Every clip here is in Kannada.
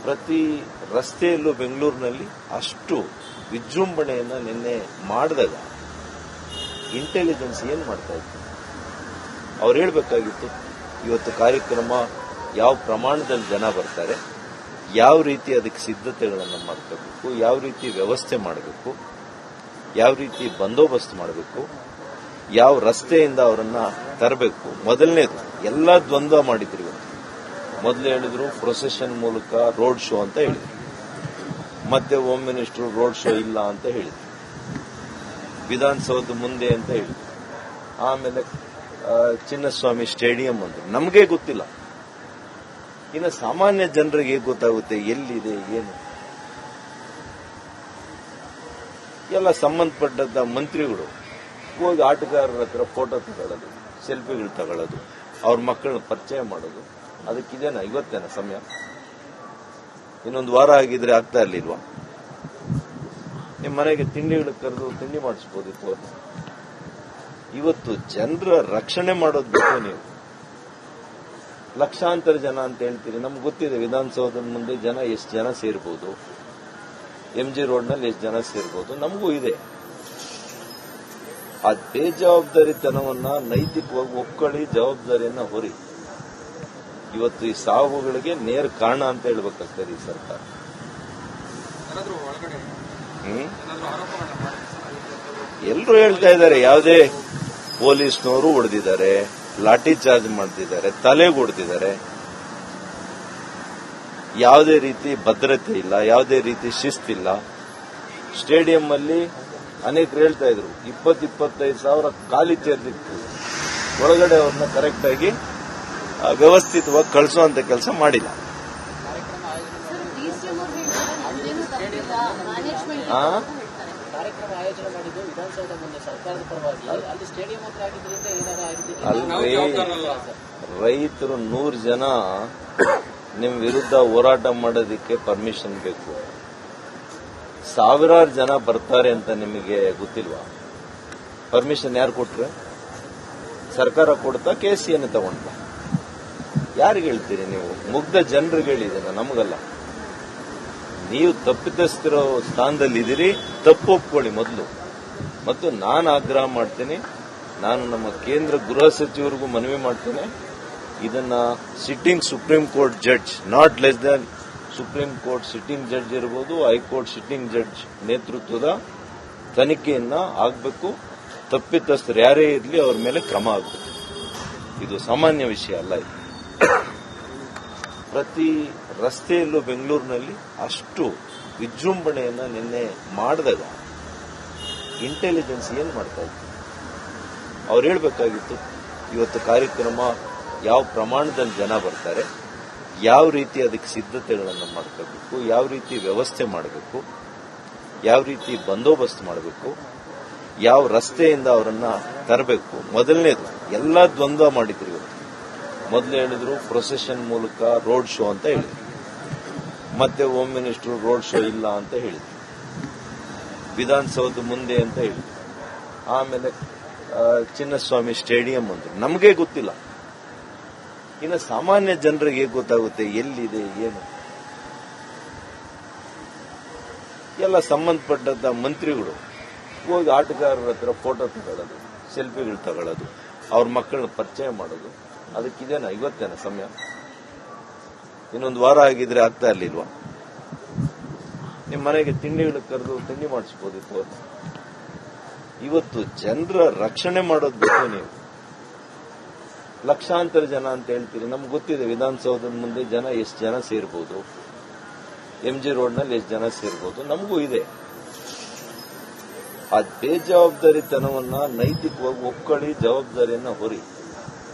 ಪ್ರತಿ ರಸ್ತೆಯಲ್ಲೂ ಬೆಂಗಳೂರಿನಲ್ಲಿ ಅಷ್ಟು ವಿಜೃಂಭಣೆಯನ್ನ ನಿನ್ನೆ ಮಾಡಿದಾಗ ಇಂಟೆಲಿಜೆನ್ಸ್ ಏನ್ ಮಾಡ್ತಾ ಇತ್ತು? ಅವ್ರು ಹೇಳ್ಬೇಕಾಗಿತ್ತು ಇವತ್ತು ಕಾರ್ಯಕ್ರಮ ಯಾವ ಪ್ರಮಾಣದಲ್ಲಿ ಜನ ಬರ್ತಾರೆ, ಯಾವ ರೀತಿ ಅದಕ್ಕೆ ಸಿದ್ಧತೆಗಳನ್ನು ಮಾಡ್ಕೋಬೇಕು, ಯಾವ ರೀತಿ ವ್ಯವಸ್ಥೆ ಮಾಡಬೇಕು, ಯಾವ ರೀತಿ ಬಂದೋಬಸ್ತ್ ಮಾಡಬೇಕು, ಯಾವ ರಸ್ತೆಯಿಂದ ಅವರನ್ನ ತರಬೇಕು. ಮೊದಲನೇದು ಎಲ್ಲ ದ್ವಂದ್ವ ಮಾಡಿದ್ರು ಇವತ್ತು. ಮೊದಲು ಹೇಳಿದ್ರು ಪ್ರೊಸೆಷನ್ ಮೂಲಕ ರೋಡ್ ಶೋ ಅಂತ ಹೇಳಿದ್ರು, ಮತ್ತೆ ಹೋಮ್ ಮಿನಿಸ್ಟರ್ ರೋಡ್ ಶೋ ಇಲ್ಲ ಅಂತ ಹೇಳಿದ್ರು, ವಿಧಾನಸೌಧ ಮುಂದೆ ಅಂತ ಹೇಳಿದ್ರು, ಆಮೇಲೆ ಚಿನ್ನಸ್ವಾಮಿ ಸ್ಟೇಡಿಯಂ ಅಂತ ನಮಗೆ ಗೊತ್ತಿಲ್ಲ. ಇನ್ನು ಸಾಮಾನ್ಯ ಜನರಿಗೆ ಹೇಗೆ ಗೊತ್ತಾಗುತ್ತೆ ಎಲ್ಲಿದೆ ಏನು? ಎಲ್ಲ ಸಂಬಂಧಪಟ್ಟಂತ ಮಂತ್ರಿಗಳು ಹೋಗಿ ಆಟಗಾರರ ಹತ್ರ ಫೋಟೋ ತಗೊಳ್ಳೋದು, ಸೆಲ್ಫಿಗಳು ತಗೊಳ್ಳೋದು, ಅವ್ರ ಮಕ್ಕಳನ್ನ ಪರಿಚಯ ಮಾಡೋದು. ಅದಕ್ಕಿದೇನಾ ಇವತ್ತೇನ ಸಮಯ? ಇನ್ನೊಂದು ವಾರ ಆಗಿದ್ರೆ ಆಗ್ತಾ ಇರ್ಲಿಲ್ವಾ? ನಿಮ್ಮ ಮನೆಗೆ ತಿಂಡಿಗಳು ಕರೆದು ತಿಂಡಿ ಮಾಡಿಸ್ಬೋದಿತ್ತು. ಇವತ್ತು ಜನರ ರಕ್ಷಣೆ ಮಾಡೋದು ಬೇಕು. ನೀವು ಲಕ್ಷಾಂತರ ಜನ ಅಂತ ಹೇಳ್ತೀರಿ, ನಮ್ಗೆ ಗೊತ್ತಿದೆ ವಿಧಾನಸೌಧದ ಮುಂದೆ ಜನ ಎಷ್ಟು ಜನ ಸೇರ್ಬೋದು, MG ರೋಡ್ನಲ್ಲಿ ಎಷ್ಟು ಜನ ಸೇರ್ಬೋದು, ನಮಗೂ ಇದೆ. ಆ ಬೇಜವಾಬ್ದಾರಿತನವನ್ನ ನೈತಿಕವಾಗಿ ಒಪ್ಕೊಳ್ಳಿ, ಜವಾಬ್ದಾರಿಯನ್ನ ಹೊರಿ. ಇವತ್ತು ಈ ಸಾವುಗಳಿಗೆ ನೇರ ಕಾರಣ ಅಂತ ಹೇಳ್ಬೇಕಾಗ್ತದೆ ಈ ಸರ್ಕಾರ. ಎಲ್ಲರೂ ಹೇಳ್ತಾ ಇದ್ದಾರೆ, ಯಾವುದೇ ಪೊಲೀಸ್ನವರು ಹೊಡೆದಿದ್ದಾರೆ, ಲಾಠಿ ಚಾರ್ಜ್ ಮಾಡ್ತಿದ್ದಾರೆ, ತಲೆಗೆ ಹೊಡೆದಿದ್ದಾರೆ, ಯಾವುದೇ ರೀತಿ ಭದ್ರತೆ ಇಲ್ಲ, ಯಾವುದೇ ರೀತಿ ಶಿಸ್ತಿಲ್ಲ. ಸ್ಟೇಡಿಯಂ ಅಲ್ಲಿ ಅನೇಕರು ಹೇಳ್ತಾ ಇದ್ರು 20-25 ಸಾವಿರ ಖಾಲಿ ಚೇರ್ದಿತ್ತು, ಒಳಗಡೆ ಅವ್ರನ್ನ ಕರೆಕ್ಟ್ ಆಗಿ ವ್ಯವಸ್ಥಿತವಾಗಿ ಕಳಿಸುವಂತ ಕೆಲಸ ಮಾಡಿಲ್ಲ. ಅಲ್ರಿ, ರೈತರು 100 ಜನ ನಿಮ್ ವಿರುದ್ಧ ಹೋರಾಟ ಮಾಡೋದಕ್ಕೆ ಪರ್ಮಿಷನ್ ಬೇಕು. ಸಾವಿರಾರು ಜನ ಬರ್ತಾರೆ ಅಂತ ನಿಮಗೆ ಗೊತ್ತಿಲ್ವಾ? ಪರ್ಮಿಷನ್ ಯಾರು ಕೊಟ್ರೆ? ಸರ್ಕಾರ ಕೊಡ್ತಾ KCN ತಗೊಂಡ? ಯಾರಿಗೆ ಹೇಳ್ತೀರಿ ನೀವು? ಮುಗ್ಧ ಜನರಿಗೆ ಹೇಳಿದ್ದೇನೆ, ನಮಗಲ್ಲ. ನೀವು ತಪ್ಪಿತಸ್ಥಿರೋ ಸ್ಥಾನದಲ್ಲಿದ್ದೀರಿ, ತಪ್ಪು ಒಪ್ಕೊಳ್ಳಿ ಮೊದಲು. ಮತ್ತು ನಾನು ಆಗ್ರಹ ಮಾಡ್ತೇನೆ, ನಾನು ನಮ್ಮ ಕೇಂದ್ರ ಗೃಹ ಸಚಿವರಿಗೂ ಮನವಿ ಮಾಡ್ತೇನೆ, ಇದನ್ನ sitting supreme court judge, not less than supreme court sitting judge ಇರಬಹುದು, ಹೈಕೋರ್ಟ್ ಸಿಟ್ಟಿಂಗ್ ಜಡ್ಜ್ ನೇತೃತ್ವದ ತನಿಖೆಯನ್ನ ಆಗಬೇಕು. ತಪ್ಪಿತಸ್ಥರು ಯಾರೇ ಇರಲಿ ಅವ್ರ ಮೇಲೆ ಕ್ರಮ ಆಗಬೇಕು. ಇದು ಸಾಮಾನ್ಯ ವಿಷಯ ಅಲ್ಲ. ಇದು ಪ್ರತಿ ರಸ್ತೆಯಲ್ಲೂ ಬೆಂಗಳೂರಿನಲ್ಲಿ ಅಷ್ಟು ವಿಜೃಂಭಣೆಯನ್ನ ನಿನ್ನೆ ಮಾಡಿದಾಗ ಇಂಟೆಲಿಜೆನ್ಸ್ ಏನ್ ಮಾಡ್ತಾ ಇತ್ತು? ಅವ್ರು ಹೇಳ್ಬೇಕಾಗಿತ್ತು ಇವತ್ತು ಕಾರ್ಯಕ್ರಮ ಯಾವ ಪ್ರಮಾಣದಲ್ಲಿ ಜನ ಬರ್ತಾರೆ, ಯಾವ ರೀತಿ ಅದಕ್ಕೆ ಸಿದ್ಧತೆಗಳನ್ನು ಮಾಡ್ಕೋಬೇಕು, ಯಾವ ರೀತಿ ವ್ಯವಸ್ಥೆ ಮಾಡಬೇಕು, ಯಾವ ರೀತಿ ಬಂದೋಬಸ್ತ್ ಮಾಡಬೇಕು, ಯಾವ ರಸ್ತೆಯಿಂದ ಅವರನ್ನ ತರಬೇಕು. ಮೊದಲನೇದು ಎಲ್ಲ ದ್ವಂದ್ವ ಮಾಡಿದ್ರು ಇವತ್ತು. ಮೊದಲು ಹೇಳಿದ್ರು ಪ್ರೊಸೆಷನ್ ಮೂಲಕ ರೋಡ್ ಶೋ ಅಂತ ಹೇಳಿದ್ರು, ಮತ್ತೆ ಹೋಮ್ ಮಿನಿಸ್ಟರ್ ರೋಡ್ ಶೋ ಇಲ್ಲ ಅಂತ ಹೇಳಿದ್ರು, ವಿಧಾನಸೌಧ ಮುಂದೆ ಅಂತ ಹೇಳಿದ್ರು, ಆಮೇಲೆ ಚಿನ್ನಸ್ವಾಮಿ ಸ್ಟೇಡಿಯಂ ಅಂತ ನಮಗೆ ಗೊತ್ತಿಲ್ಲ. ಇನ್ನು ಸಾಮಾನ್ಯ ಜನರಿಗೆ ಹೇಗೆ ಗೊತ್ತಾಗುತ್ತೆ ಎಲ್ಲಿದೆ ಏನು? ಎಲ್ಲ ಸಂಬಂಧಪಟ್ಟಂತ ಮಂತ್ರಿಗಳು ಹೋಗಿ ಆಟಗಾರರ ಹತ್ರ ಫೋಟೋ ತಗೊಳ್ಳೋದು, ಸೆಲ್ಫಿಗಳು ತಗೊಳ್ಳೋದು, ಅವ್ರ ಮಕ್ಕಳನ್ನ ಪರಿಚಯ ಮಾಡೋದು. ಅದಕ್ಕಿದೇನಾ ಇವತ್ತೇನ ಸಮಯ? ಇನ್ನೊಂದು ವಾರ ಆಗಿದ್ರೆ ಆಗ್ತಾ ಇರ್ಲಿಲ್ವಾ? ನಿಮ್ಮ ಮನೆಗೆ ತಿಂಡಿಗಳು ಕರೆದು ತಿಂಡಿ ಮಾಡಿಸ್ಬೋದಿತ್ತು. ಇವತ್ತು ಜನರ ರಕ್ಷಣೆ ಮಾಡೋದು ಬೇಕು. ನೀವು ಲಕ್ಷಾಂತರ ಜನ ಅಂತ ಹೇಳ್ತೀರಿ, ನಮ್ಗೆ ಗೊತ್ತಿದೆ ವಿಧಾನಸೌಧದ ಮುಂದೆ ಜನ ಎಷ್ಟು ಜನ ಸೇರ್ಬೋದು, MG ರೋಡ್ನಲ್ಲಿ ಎಷ್ಟು ಜನ ಸೇರ್ಬೋದು, ನಮಗೂ ಇದೆ. ಆ ಬೇಜವಾಬ್ದಾರಿತನವನ್ನ ನೈತಿಕವಾಗಿ ಒಪ್ಕೊಳ್ಳಿ, ಜವಾಬ್ದಾರಿಯನ್ನ ಹೊರಿ.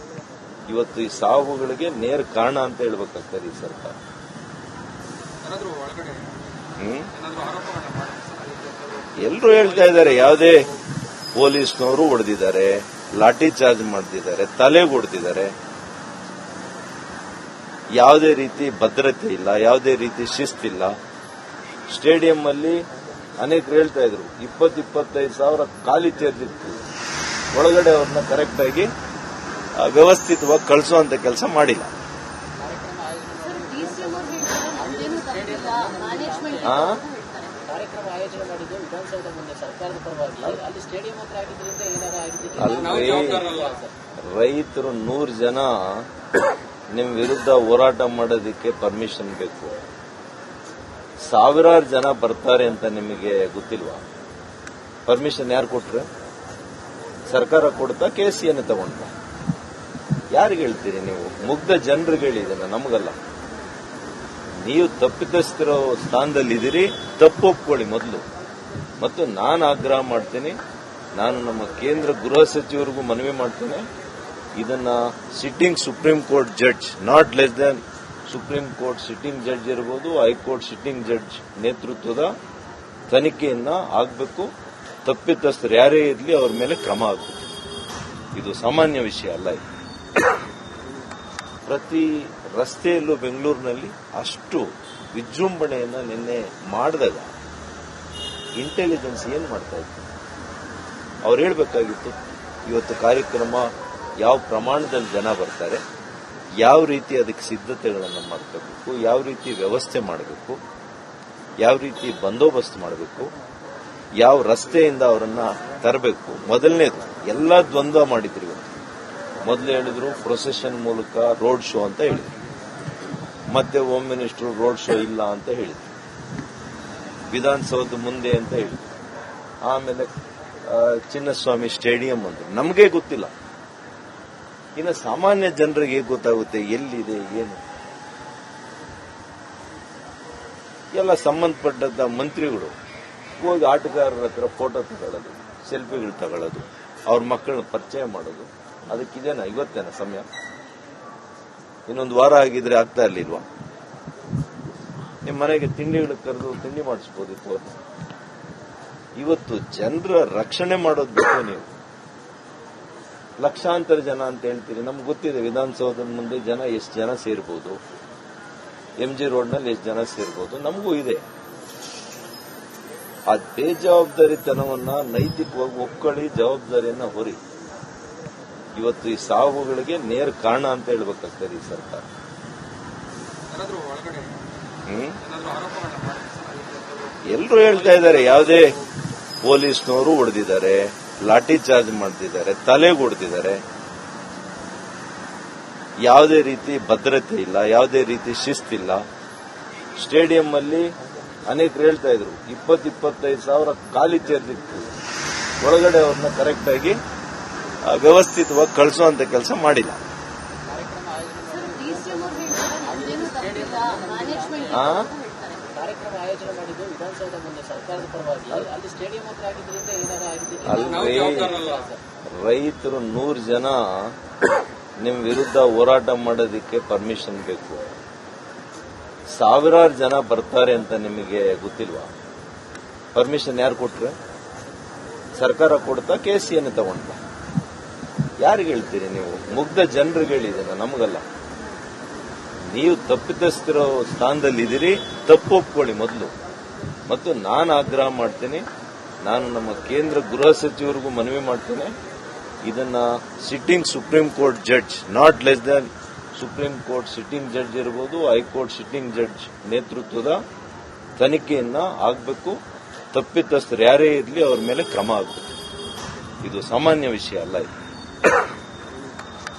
ಇವತ್ತು ಈ ಸಾವುಗಳಿಗೆ ನೇರ ಕಾರಣ ಅಂತ ಹೇಳ್ಬೇಕಾಗ್ತದೆ ಈ ಸರ್ಕಾರ. ಎಲ್ಲರೂ ಹೇಳ್ತಾ ಇದ್ದಾರೆ, ಯಾವುದೇ ಪೊಲೀಸ್ನವರು ಹೊಡೆದಿದ್ದಾರೆ, ಲಾಠಿ ಚಾರ್ಜ್ ಮಾಡ್ತಿದ್ದಾರೆ, ತಲೆಗೆ ಹೊಡೆದಿದ್ದಾರೆ, ಯಾವುದೇ ರೀತಿ ಭದ್ರತೆ ಇಲ್ಲ, ಯಾವುದೇ ರೀತಿ ಶಿಸ್ತಿಲ್ಲ. ಸ್ಟೇಡಿಯಂ ಅಲ್ಲಿ ಅನೇಕರು ಹೇಳ್ತಾ ಇದ್ರು 20-25 ಸಾವಿರ ಖಾಲಿ ಚೇರ್ದಿತ್ತು, ಒಳಗಡೆ ಅವ್ರನ್ನ ಕರೆಕ್ಟ್ ಆಗಿ ವ್ಯವಸ್ಥಿತವಾಗಿ ಕಳಿಸುವಂತ ಕೆಲಸ ಮಾಡಿಲ್ಲ. ಆ ಕಾರ್ಯಕ್ರಮ ಆಯೋಜನೆ ಮಾಡಿದ್ದು ವಿಧಾನಸೌಧ ಮುಂದೆ ಸರ್ಕಾರದ ಪರವಾಗಿ ಅಲ್ಲಿ ಸ್ಟೇಡಿಯಂ ಹತ್ರ ಆಗಿದ್ರಿಂದ ಏನಾರ ಆಗಿದ್ದಕ್ಕೆ ರೈತರು 100 ಜನ ನಿಮ್ ವಿರುದ್ಧ ಹೋರಾಟ ಮಾಡೋದಕ್ಕೆ ಪರ್ಮಿಷನ್ ಬೇಕು. ಸಾವಿರಾರು ಜನ ಬರ್ತಾರೆ ಅಂತ ನಿಮಗೆ ಗೊತ್ತಿಲ್ವಾ? ಪರ್ಮಿಷನ್ ಯಾರು ಕೊಟ್ರೆ? ಸರ್ಕಾರ ಕೊಡ್ತಾ ಕೆಸಿಯನ್ನು ತಗೊಂಡ? ಯಾರಿಗೆ ಹೇಳ್ತೀರಿ ನೀವು? ಮುಗ್ಧ ಜನರಿಗೆ ಹೇಳಿದ್ದೇನೆ, ನಮಗಲ್ಲ. ನೀವು ತಪ್ಪಿತಸ್ಥಿರೋ ಸ್ಥಾನದಲ್ಲಿದ್ದೀರಿ, ತಪ್ಪು ಒಪ್ಕೊಳ್ಳಿ ಮೊದಲು. ಮತ್ತು ನಾನು ಆಗ್ರಹ ಮಾಡ್ತೀನಿ, ನಾನು ನಮ್ಮ ಕೇಂದ್ರ ಗೃಹ ಸಚಿವರಿಗೂ ಮನವಿ ಮಾಡ್ತೇನೆ, ಇದನ್ನ sitting supreme court judge, not less than supreme court sitting judge ಇರಬಹುದು, ಹೈಕೋರ್ಟ್ ಸಿಟ್ಟಿಂಗ್ ಜಡ್ಜ್ ನೇತೃತ್ವದ ತನಿಖೆಯನ್ನ ಆಗಬೇಕು. ತಪ್ಪಿತಸ್ಥರು ಯಾರೇ ಇರಲಿ ಅವ್ರ ಮೇಲೆ ಕ್ರಮ ಆಗಬೇಕು. ಇದು ಸಾಮಾನ್ಯ ವಿಷಯ ಅಲ್ಲ. ಇದು ಪ್ರತಿ ರಸ್ತೆಯಲ್ಲೂ ಬೆಂಗಳೂರಿನಲ್ಲಿ ಅಷ್ಟು ವಿಜೃಂಭಣೆಯನ್ನ ನಿನ್ನೆ ಮಾಡಿದಾಗ ಇಂಟೆಲಿಜೆನ್ಸ್ ಏನ್ ಮಾಡ್ತಾ ಇತ್ತು? ಅವ್ರು ಹೇಳ್ಬೇಕಾಗಿತ್ತು, ಇವತ್ತು ಕಾರ್ಯಕ್ರಮ ಯಾವ ಪ್ರಮಾಣದಲ್ಲಿ ಜನ ಬರ್ತಾರೆ, ಯಾವ ರೀತಿ ಅದಕ್ಕೆ ಸಿದ್ಧತೆಗಳನ್ನು ಮಾಡ್ಕೋಬೇಕು, ಯಾವ ರೀತಿ ವ್ಯವಸ್ಥೆ ಮಾಡಬೇಕು, ಯಾವ ರೀತಿ ಬಂದೋಬಸ್ತ್ ಮಾಡಬೇಕು, ಯಾವ ರಸ್ತೆಯಿಂದ ಅವರನ್ನ ತರಬೇಕು. ಮೊದಲನೇದು ಎಲ್ಲ ದ್ವಂದ್ವ ಮಾಡಿದ್ರು. ಇವತ್ತು ಮೊದಲು ಹೇಳಿದ್ರು ಪ್ರೊಸೆಷನ್ ಮೂಲಕ ರೋಡ್ ಶೋ ಅಂತ ಹೇಳಿದ್ರು, ಮತ್ತೆ ಹೋಮ್ ಮಿನಿಸ್ಟರ್ ರೋಡ್ ಶೋ ಇಲ್ಲ ಅಂತ ಹೇಳಿದ್ರು, ವಿಧಾನಸೌಧ ಮುಂದೆ ಅಂತ ಹೇಳಿದ್ರು, ಆಮೇಲೆ ಚಿನ್ನಸ್ವಾಮಿ ಸ್ಟೇಡಿಯಂ ಅಂದ್ರು. ನಮಗೆ ಗೊತ್ತಿಲ್ಲ, ಇನ್ನು ಸಾಮಾನ್ಯ ಜನರಿಗೆ ಹೇಗೆ ಗೊತ್ತಾಗುತ್ತೆ ಎಲ್ಲಿದೆ ಏನು? ಎಲ್ಲ ಸಂಬಂಧಪಟ್ಟಂತ ಮಂತ್ರಿಗಳು ಹೋಗಿ ಆಟಗಾರರ ಹತ್ರ ಫೋಟೋ ತಗೊಳ್ಳೋದು, ಸೆಲ್ಫಿಗಳು ತಗೊಳ್ಳೋದು, ಅವ್ರ ಮಕ್ಕಳನ್ನ ಪರಿಚಯ ಮಾಡೋದು. ಅದಕ್ಕಿದೇನಾ ಇವತ್ತೇನ ಸಮಯ? ಇನ್ನೊಂದು ವಾರ ಆಗಿದ್ರೆ ಆಗ್ತಾ ಇರ್ಲಿಲ್ವಾ? ನಿಮ್ಮ ಮನೆಗೆ ತಿಂಡಿಗಳು ಕರೆದು ತಿಂಡಿ ಮಾಡಿಸ್ಬೋದಿತ್ತು. ಇವತ್ತು ಜನರ ರಕ್ಷಣೆ ಮಾಡೋದು ಬೇಕು. ನೀವು ಲಕ್ಷಾಂತರ ಜನ ಅಂತ ಹೇಳ್ತೀರಿ, ನಮ್ಗೆ ಗೊತ್ತಿದೆ ವಿಧಾನಸೌಧದ ಮುಂದೆ ಜನ ಎಷ್ಟು ಜನ ಸೇರ್ಬೋದು, MG ರೋಡ್ನಲ್ಲಿ ಎಷ್ಟು ಜನ ಸೇರ್ಬೋದು, ನಮಗೂ ಇದೆ. ಆ ಬೇಜವಾಬ್ದಾರಿತನವನ್ನ ನೈತಿಕವಾಗಿ ಒಪ್ಕೊಳ್ಳಿ, ಜವಾಬ್ದಾರಿಯನ್ನ ಹೊರಿ. ಇವತ್ತು ಈ ಸಾವುಗಳಿಗೆ ನೇರ ಕಾರಣ ಅಂತ ಹೇಳ್ಬೇಕಾಗ್ತದೆ ಈ ಸರ್ಕಾರ. ಎಲ್ಲರೂ ಹೇಳ್ತಾ ಇದ್ದಾರೆ, ಯಾವುದೇ ಪೊಲೀಸ್ನವರು ಹೊಡೆದಿದ್ದಾರೆ, ಲಾಠಿ ಚಾರ್ಜ್ ಮಾಡ್ತಿದ್ದಾರೆ, ತಲೆಗೆ ಹೊಡೆದಿದ್ದಾರೆ, ಯಾವುದೇ ರೀತಿ ಭದ್ರತೆ ಇಲ್ಲ, ಯಾವುದೇ ರೀತಿ ಶಿಸ್ತಿಲ್ಲ. ಸ್ಟೇಡಿಯಂ ಅಲ್ಲಿ ಅನೇಕರು ಹೇಳ್ತಾ ಇದ್ರು 20-25 ಸಾವಿರ ಖಾಲಿ ಚೇರ್ದಿತ್ತು, ಒಳಗಡೆ ಅವ್ರನ್ನ ಕರೆಕ್ಟ್ ಆಗಿ ವ್ಯವಸ್ಥಿತವಾಗಿ ಕಳಿಸುವಂತ ಕೆಲಸ ಮಾಡಿಲ್ಲ. ಕಾರ್ಯಕ್ರಮ ಆಯೋಜನೆ ಮಾಡಿದ್ದು ವಿಧಾನಸೌಧ ಮುಂದೆ ಸರ್ಕಾರದ ಪರವಾಗಿ ಅಲ್ಲಿ ಸ್ಟೇಡಿಯಂ ಹತ್ರ ಆಗಿದ್ರಿಂದ ಏನಾರ ಆಗಿದ್ದಕ್ಕೆ ರೈತರು 100 ಜನ ನಿಮ್ ವಿರುದ್ಧ ಹೋರಾಟ ಮಾಡೋದಕ್ಕೆ ಪರ್ಮಿಷನ್ ಬೇಕು. ಸಾವಿರಾರು ಜನ ಬರ್ತಾರೆ ಅಂತ ನಿಮಗೆ ಗೊತ್ತಿಲ್ವಾ? ಪರ್ಮಿಷನ್ ಯಾರು ಕೊಟ್ರೆ? ಸರ್ಕಾರ ಕೊಡ್ತಾ ಕೆಸಿಯನ್ನು ತಗೊಂಡ? ಯಾರಿಗೆ ಹೇಳ್ತೀರಿ ನೀವು? ಮುಗ್ಧ ಜನರಿಗೆ ಹೇಳಿದ್ದೇನೆ, ನಮಗಲ್ಲ. ನೀವು ತಪ್ಪಿತಸ್ಥಿರೋ ಸ್ಥಾನದಲ್ಲಿದ್ದೀರಿ, ತಪ್ಪು ಒಪ್ಕೊಳ್ಳಿ ಮೊದಲು. ಮತ್ತು ನಾನು ಆಗ್ರಹ ಮಾಡ್ತೀನಿ, ನಾನು ನಮ್ಮ ಕೇಂದ್ರ ಗೃಹ ಸಚಿವರಿಗೂ ಮನವಿ ಮಾಡ್ತೇನೆ, ಇದನ್ನ sitting supreme court judge, not less than supreme court sitting judge ಇರಬಹುದು, ಹೈಕೋರ್ಟ್ ಸಿಟ್ಟಿಂಗ್ ಜಡ್ಜ್ ನೇತೃತ್ವದ ತನಿಖೆಯನ್ನ ಆಗಬೇಕು. ತಪ್ಪಿತಸ್ಥರು ಯಾರೇ ಇರಲಿ ಅವ್ರ ಮೇಲೆ ಕ್ರಮ ಆಗಬೇಕು. ಇದು ಸಾಮಾನ್ಯ ವಿಷಯ ಅಲ್ಲ. ಇದು